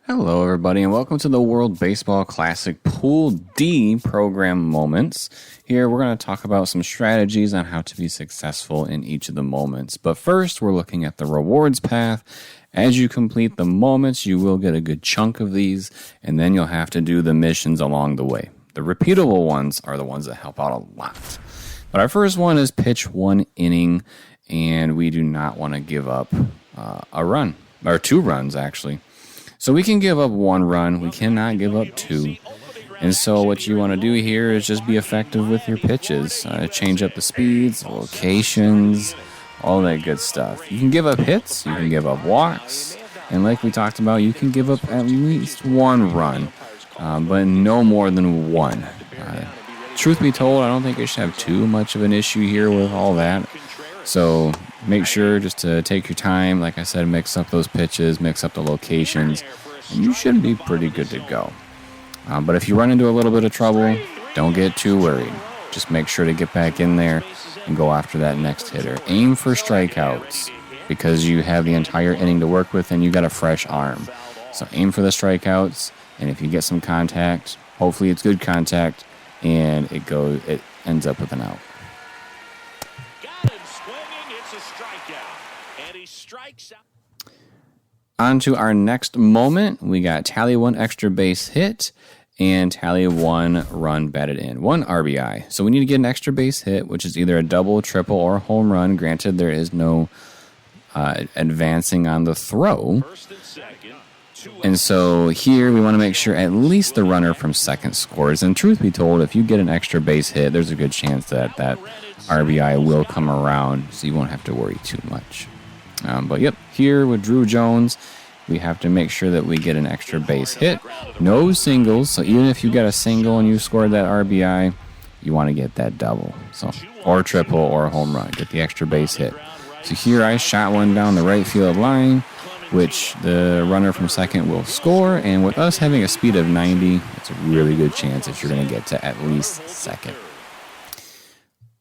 Hello, everybody, and welcome to the World Baseball Classic Pool D program moments. Here, we're going to talk about some strategies on how to be successful in each of the moments. But first, we're looking at the rewards path. As you complete the moments, you will get a good chunk of these, and then you'll have to do the missions along the way. The repeatable ones are the ones that help out a lot. But our first one is pitch 1 inning, and we do not want to give up a run, or 2 runs, actually. So we can give up 1 run, we cannot give up 2. And so what you want to do here is just be effective with your pitches. Change up the speeds, locations, all that good stuff. You can give up hits, you can give up walks, and like we talked about, you can give up at least 1 run, but no more than 1. Truth be told, I don't think you should have too much of an issue here with all that. So make sure just to take your time. Like I said, mix up those pitches, mix up the locations, and you should be pretty good to go. But if you run into a little bit of trouble, don't get too worried. Just make sure to get back in there and go after that next hitter. Aim for strikeouts because you have the entire inning to work with and you got a fresh arm. So aim for the strikeouts, and if you get some contact, hopefully it's good contact, and it ends up with an out. On to our next moment, we got tally 1 extra base hit and tally 1 run batted in, 1 RBI. So we need to get an extra base hit, which is either a double, triple, or home run. Granted, there is no advancing on the throw. And so here we want to make sure at least the runner from second scores. And truth be told, if you get an extra base hit, there's a good chance that that RBI will come around, so you won't have to worry too much. But yep, here with Druw Jones, we have to make sure that we get an extra base hit. No singles, so even if you get a single and you scored that RBI, you want to get that double. So, or triple or a home run, get the extra base hit. So here I shot one down the right field line, which the runner from second will score. And with us having a speed of 90, it's a really good chance that you're going to get to at least second.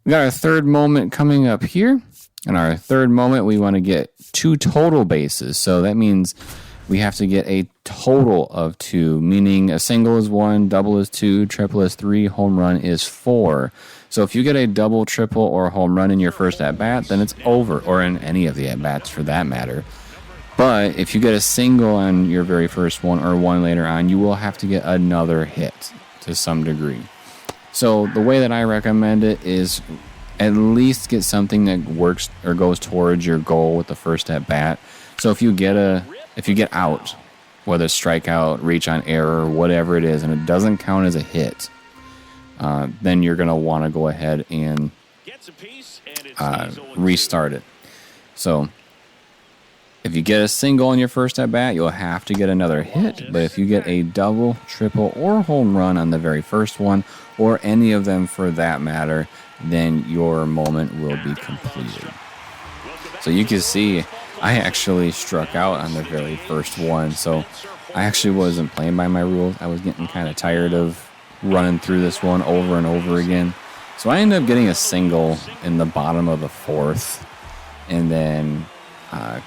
We got our third moment coming up here. In our third moment, we want to get 2 total bases. So that means we have to get a total of 2, meaning a single is 1, double is 2, triple is 3, home run is 4. So if you get a double, triple, or home run in your first at-bat, then it's over, or in any of the at-bats for that matter. But if you get a single on your very first one or one later on, you will have to get another hit to some degree. So the way that I recommend it is at least get something that works or goes towards your goal with the first at bat. So if you get out, whether it's strikeout, reach on error, whatever it is, and it doesn't count as a hit, then you're going to want to go ahead and restart it. So if you get a single in your first at bat, you'll have to get another hit. But if you get a double, triple, or home run on the very first one, or any of them for that matter, then your moment will be completed. So you can see I actually struck out on the very first one. So I actually wasn't playing by my rules. I was getting kind of tired of running through this one over and over again. So I ended up getting a single in the bottom of the 4th and then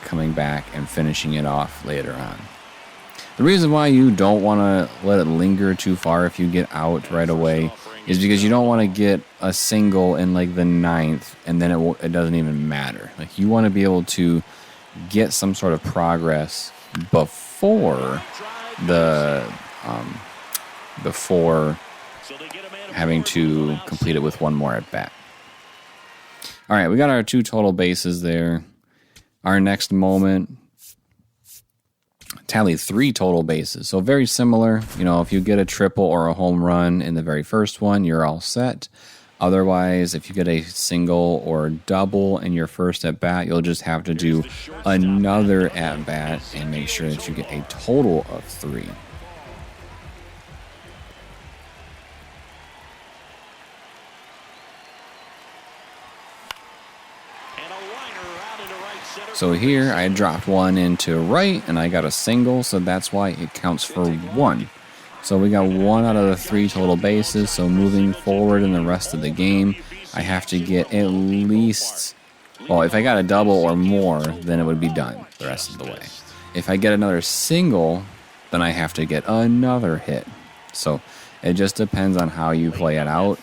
coming back and finishing it off later on. The reason why you don't want to let it linger too far if you get out right away is because you don't want to get a single in like the 9th and then it doesn't even matter. Like you want to be able to get some sort of progress before before having to complete it with one more at bat. All right, we got our 2 total bases there. Our next moment, tally 3 total bases. So very similar. You know, if you get a triple or a home run in the very first one, you're all set. Otherwise, if you get a single or double in your first at bat, you'll just have to do another at bat and make sure that you get a total of 3. So here I dropped one into right and I got a single, so that's why it counts for 1. So we got 1 out of the 3 total bases. So moving forward in the rest of the game, I have to get at least, well, if I got a double or more, then it would be done the rest of the way. If I get another single then I have to get another hit. So it just depends on how you play it out.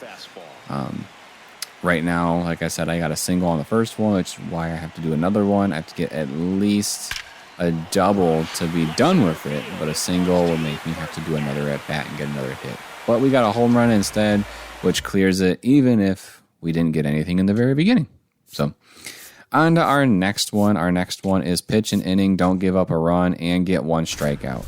Right now, like I said, I got a single on the first one, which is why I have to do another one. I have to get at least a double to be done with it, but a single will make me have to do another at bat and get another hit. But we got a home run instead, which clears it, even if we didn't get anything in the very beginning. So on to our next one. Our next one is pitch an inning, don't give up a run, and get one strikeout.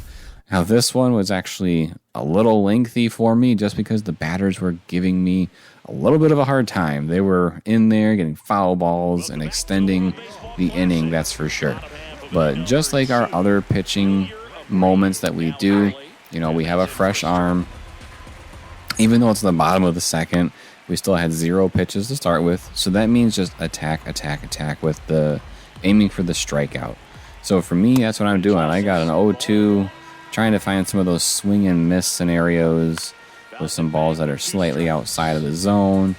Now, this one was actually a little lengthy for me just because the batters were giving me a little bit of a hard time. They were in there getting foul balls and extending the inning, that's for sure. But just like our other pitching moments that we do, we have a fresh arm. Even though it's the bottom of the second, we still had 0 pitches to start with. So that means just attack with the aiming for the strikeout. So for me, that's what I'm doing. I got an 0-2, trying to find some of those swing and miss scenarios with some balls that are slightly outside of the zone.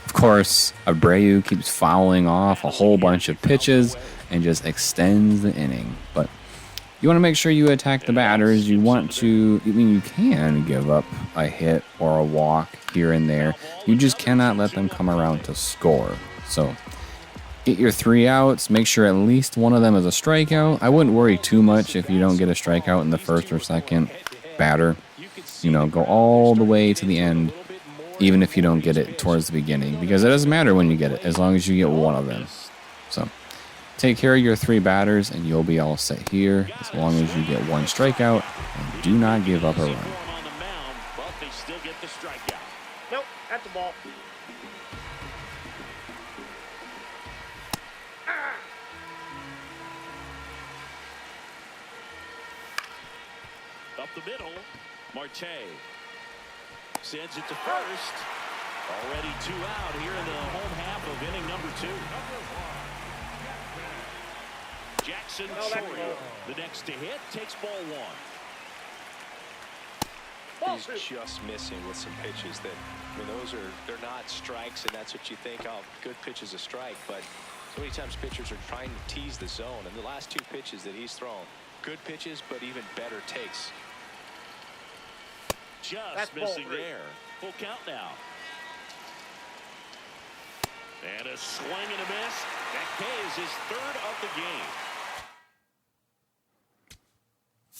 Of course, Abreu keeps fouling off a whole bunch of pitches and just extends the inning. But you want to make sure you attack the batters. You can give up a hit or a walk here and there. You just cannot let them come around to score. So get your 3 outs. Make sure at least one of them is a strikeout. I wouldn't worry too much if you don't get a strikeout in the first or second batter. Go all the way to the end, even if you don't get it towards the beginning, because it doesn't matter when you get it, as long as you get one of them. So take care of your 3 batters, and you'll be all set here, as long as you get one strikeout, and do not give up a run. Nope, that's the ball. Up the middle, Marte sends it to first. Already 2 out here in the home half of inning number 2. Jackson Chourio, the next to hit, takes ball 1. He's just missing with some pitches that, they're not strikes, and that's what you think, oh, good pitch is a strike, but so many times pitchers are trying to tease the zone, and the last 2 pitches that he's thrown, good pitches, but even better takes. Just missing there. Full count now. And a swing and a miss. That pays his 3rd of the game.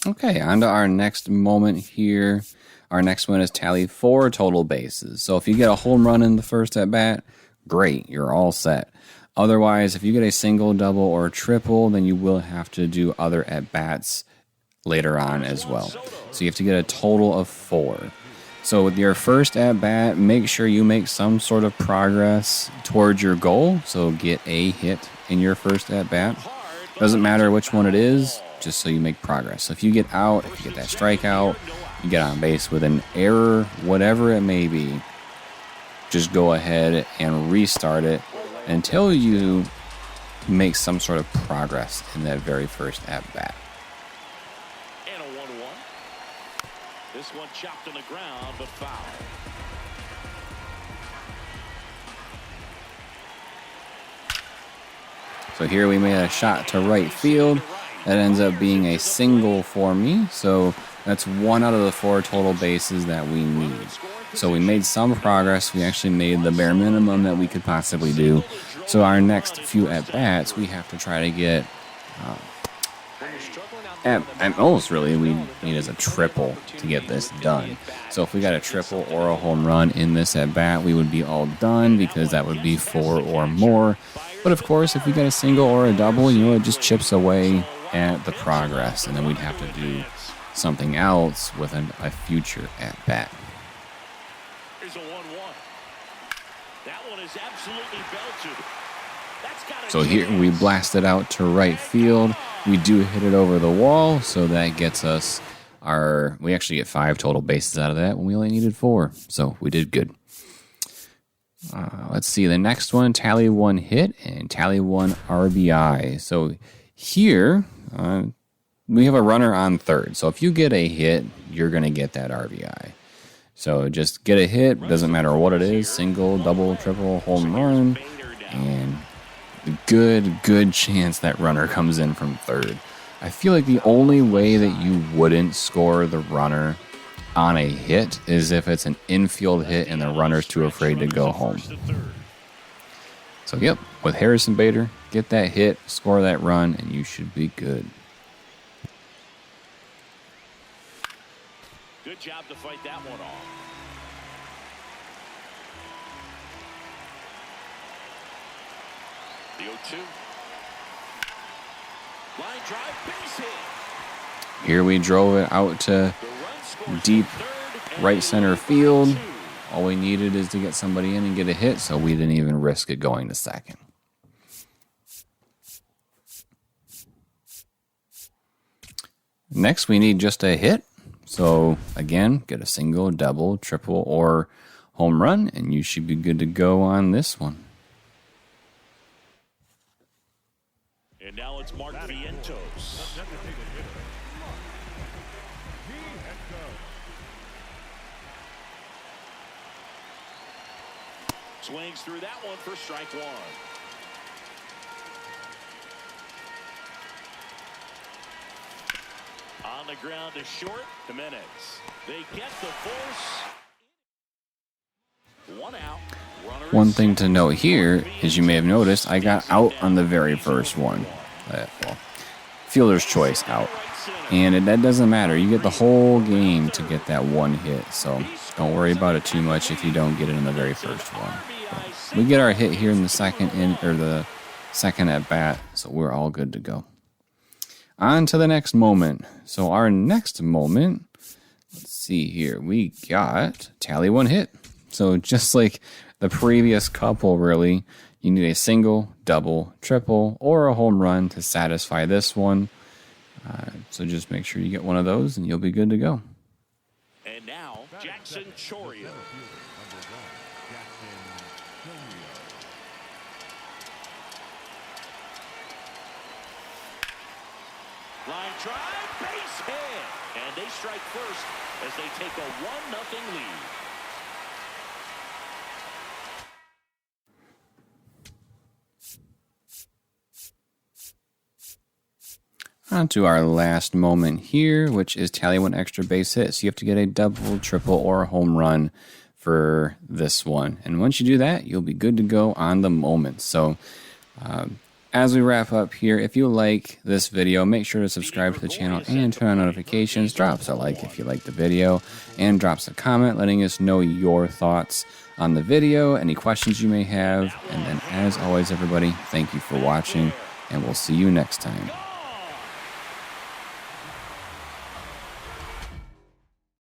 Okay, on to our next moment here. Our next one is tally 4 total bases. So if you get a home run in the first at bat, great, you're all set. Otherwise, if you get a single, double, or triple, then you will have to do other at bats later on as well. So you have to get a total of 4. So with your first at bat, make sure you make some sort of progress towards your goal. So get a hit in your first at bat. Doesn't matter which one it is, just so you make progress. So if you get out, if you get that strikeout, you get on base with an error, whatever it may be, just go ahead and restart it until you make some sort of progress in that very first at bat. And a 1-1. This one chopped on the ground, but foul. So here we made a shot to right field. That ends up being a single for me. So that's 1 out of the 4 total bases that we need. So we made some progress. We actually made the bare minimum that we could possibly do. So our next few at-bats, we have to try to get... at most, really, we need is a triple to get this done. So if we got a triple or a home run in this at-bat, we would be all done because that would be 4 or more. But of course, if we got a single or a double, it just chips away at the progress, and then we'd have to do something else with a future at-bat. Here's a 1-1. That one is absolutely belted. So here we blast it out to right field. We do hit it over the wall, so that gets us we actually get 5 total bases out of that when we only needed 4. So we did good. Let's see, the next one, tally 1 hit and tally 1 RBI. So here, we have a runner on third. So if you get a hit, you're going to get that RBI. So just get a hit, doesn't matter what it is, single, double, triple, home run, and good chance that runner comes in from third. I feel like the only way that you wouldn't score the runner on a hit is if it's an infield hit and the runner's too afraid to go home. So, yep, with Harrison Bader, get that hit, score that run, and you should be good. Good job to fight that one off. The 0-2. Line drive, base hit. Here we drove it out to deep right center field. All we needed is to get somebody in and get a hit, so we didn't even risk it going to second. Next, we need just a hit. So, again, get a single, double, triple, or home run, and you should be good to go on this one. And now it's Mark Vientos. Swings through that one for strike one. On the ground to short, Jimenez. They get the force. One out. One thing to note here is you may have noticed I got out on the very first one. Well, fielder's choice out. And that doesn't matter. You get the whole game to get that one hit. So don't worry about it too much if you don't get it in the very first one. We get our hit here in the second the second at bat, so we're all good to go. On to the next moment. So our next moment, let's see here, we got tally one hit. So just like the previous couple, really, you need a single, double, triple, or a home run to satisfy this one. So just make sure you get one of those, and you'll be good to go. And now, Jackson Chourio. Line drive, base hit. And they strike first as they take a 1-0 lead. On to our last moment here, which is tally one extra base hit. So you have to get a double, triple, or a home run for this one. And once you do that, you'll be good to go on the moment. So as we wrap up here, if you like this video, make sure to subscribe to the channel and turn on notifications. Drop us a like if you like the video, and drop us a comment letting us know your thoughts on the video, any questions you may have. And then as always, everybody, thank you for watching, and we'll see you next time.